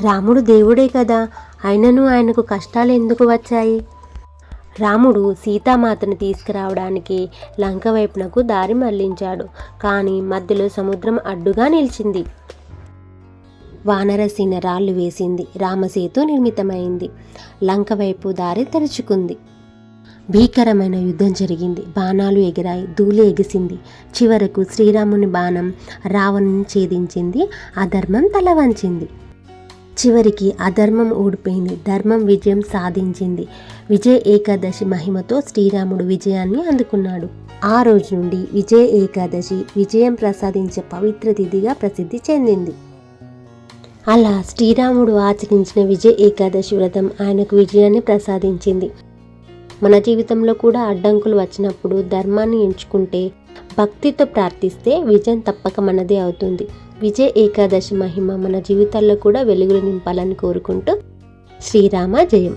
రాముడు దేవుడే కదా, అయినను ఆయనకు కష్టాలు ఎందుకు వచ్చాయి? రాముడు సీతామాతను తీసుకురావడానికి లంక వైపునకు దారి మళ్లించాడు. కానీ మధ్యలో సముద్రం అడ్డుగా నిలిచింది. వానరసేన రాళ్లు వేసింది. రామసేతు నిర్మితమైంది. లంక వైపు దారి తెరుచుకుంది. భీకరమైన యుద్ధం జరిగింది. బాణాలు ఎగిరాయి, ధూళి ఎగిసింది. చివరకు శ్రీరాముని బాణం రావణుని ఛేదించింది. అధర్మం తల వంచింది. చివరికి అధర్మం ఓడిపోయింది, ధర్మం విజయం సాధించింది. విజయ ఏకాదశి మహిమతో శ్రీరాముడు విజయాన్ని అందుకున్నాడు. ఆ రోజు నుండి విజయ ఏకాదశి విజయం ప్రసాదించే పవిత్ర తిథిగా ప్రసిద్ధి చెందింది. అలా శ్రీరాముడు ఆచరించిన విజయ ఏకాదశి వ్రతం ఆయనకు విజయాన్ని ప్రసాదించింది. మన జీవితంలో కూడా అడ్డంకులు వచ్చినప్పుడు ధర్మాన్ని ఎంచుకుంటే, భక్తితో ప్రార్థిస్తే విజయం తప్పక మనదే అవుతుంది. విజయ ఏకాదశి మహిమ మన జీవితాల్లో కూడా వెలుగులు నింపాలని కోరుకుంటూ శ్రీరామ జయం.